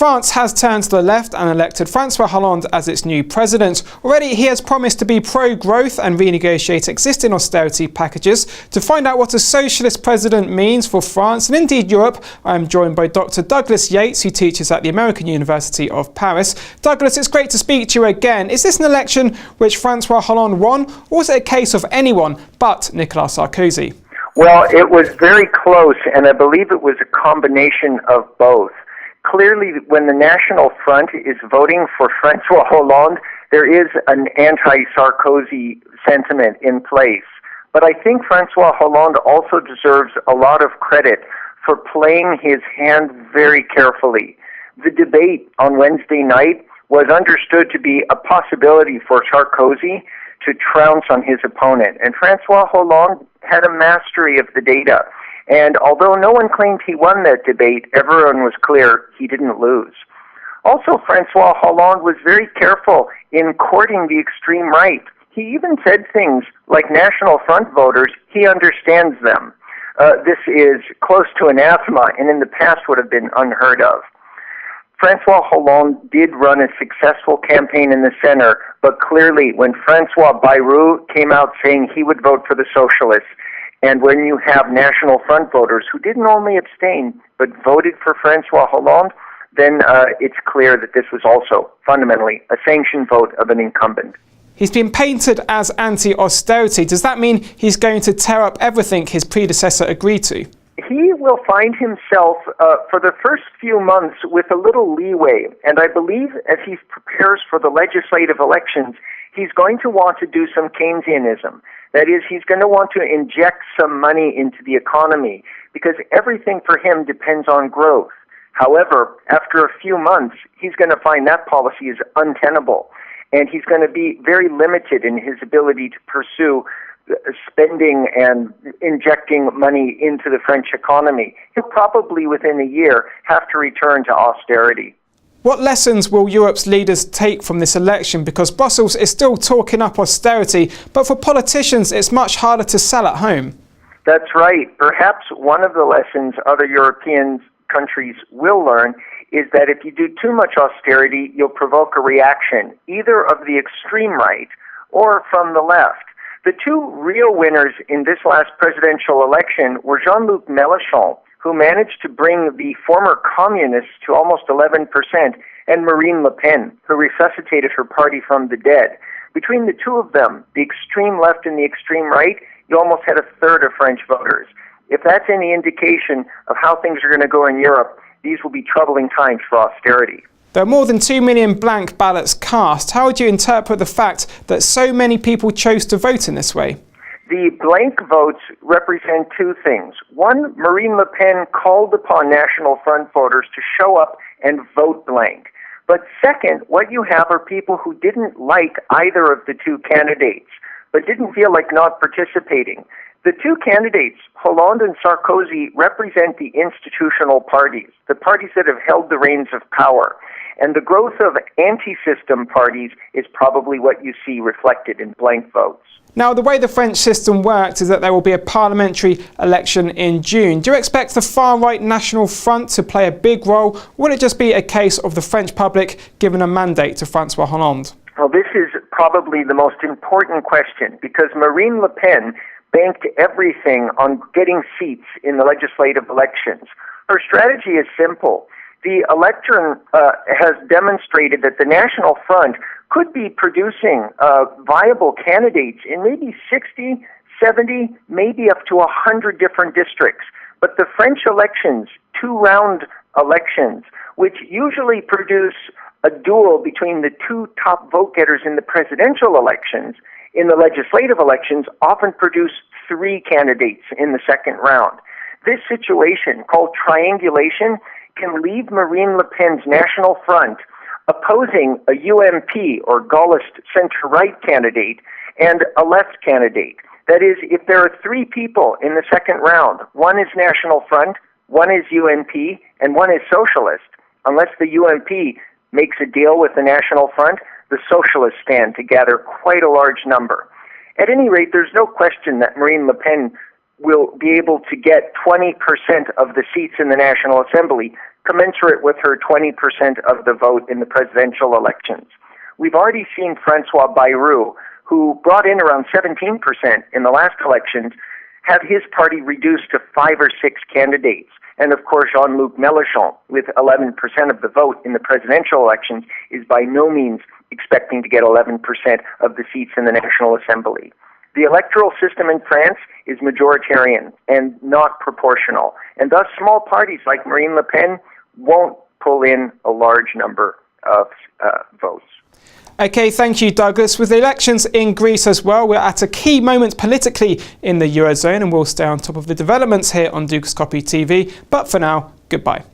France has turned to the left and elected Francois Hollande as its new president. Already he has promised to be pro-growth and renegotiate existing austerity packages. To find out what a socialist president means for France and indeed Europe, I am joined by Dr. Douglas Yates, who teaches at the American University of Paris. Douglas, it's great to speak to you again. Is this an election which Francois Hollande won, or was it a case of anyone but Nicolas Sarkozy? Well, it was very close, and I believe it was a combination of both. Clearly, when the National Front is voting for Francois Hollande, there is an anti-Sarkozy sentiment in place. But I think Francois Hollande also deserves a lot of credit for playing his hand very carefully. The debate on Wednesday night was understood to be a possibility for Sarkozy to trounce on his opponent. And Francois Hollande had a mastery of the data. And although no one claimed he won that debate, everyone was clear he didn't lose. Also, Francois Hollande was very careful in courting the extreme right. He even said things like National Front voters, he understands them. This is close to anathema, and in the past would have been unheard of. Francois Hollande did run a successful campaign in the center, but clearly when Francois Bayrou came out saying he would vote for the socialists, and when you have National Front voters who didn't only abstain, but voted for Francois Hollande, then it's clear that this was also fundamentally a sanctioned vote of an incumbent. He's been painted as anti-austerity. Does that mean he's going to tear up everything his predecessor agreed to? He will find himself, for the first few months, with a little leeway. And I believe as he prepares for the legislative elections, he's going to want to do some Keynesianism. That is, he's going to want to inject some money into the economy, because everything for him depends on growth. However, after a few months, he's going to find that policy is untenable, and he's going to be very limited in his ability to pursue spending and injecting money into the French economy. He'll probably, within a year, have to return to austerity. What lessons will Europe's leaders take from this election? Because Brussels is still talking up austerity, but for politicians it's much harder to sell at home. That's right. Perhaps one of the lessons other European countries will learn is that if you do too much austerity, you'll provoke a reaction, either of the extreme right or from the left. The two real winners in this last presidential election were Jean-Luc Mélenchon, who managed to bring the former communists to almost 11%, and Marine Le Pen, who resuscitated her party from the dead. Between the two of them, the extreme left and the extreme right, you almost had a third of French voters. If that's any indication of how things are going to go in Europe, these will be troubling times for austerity. There are more than 2 million blank ballots cast. How would you interpret the fact that so many people chose to vote in this way? The blank votes represent two things. One, Marine Le Pen called upon National Front voters to show up and vote blank. But second, what you have are people who didn't like either of the two candidates, but didn't feel like not participating. The two candidates, Hollande and Sarkozy, represent the institutional parties, the parties that have held the reins of power. And the growth of anti-system parties is probably what you see reflected in blank votes. Now, the way the French system works is that there will be a parliamentary election in June. Do you expect the far-right National Front to play a big role, or will it just be a case of the French public giving a mandate to Francois Hollande? Well, this is probably the most important question, because Marine Le Pen banked everything on getting seats in the legislative elections. Her strategy is simple. The electorate has demonstrated that the National Front could be producing viable candidates in maybe 60, 70, maybe up to 100 different districts. But the French elections, two-round elections, which usually produce a duel between the two top vote-getters in the presidential elections, in the legislative elections, often produce three candidates in the second round. This situation, called triangulation, can leave Marine Le Pen's National Front opposing a UMP or Gaullist center-right candidate and a left candidate. That is, if there are three people in the second round, one is National Front, one is UMP, and one is Socialist, unless the UMP makes a deal with the National Front, the Socialists stand to gather quite a large number. At any rate, there's no question that Marine Le Pen will be able to get 20% of the seats in the National Assembly commensurate with her 20% of the vote in the presidential elections. We've already seen Francois Bayrou, who brought in around 17% in the last elections, have his party reduced to 5 or 6 candidates. And of course, Jean-Luc Mélenchon, with 11% of the vote in the presidential elections, is by no means expecting to get 11% of the seats in the National Assembly. The electoral system in France is majoritarian and not proportional, and thus small parties like Marine Le Pen won't pull in a large number of votes. OK, thank you, Douglas. With the elections in Greece as well, we're at a key moment politically in the Eurozone, and we'll stay on top of the developments here on Dukascopy TV. But for now, goodbye.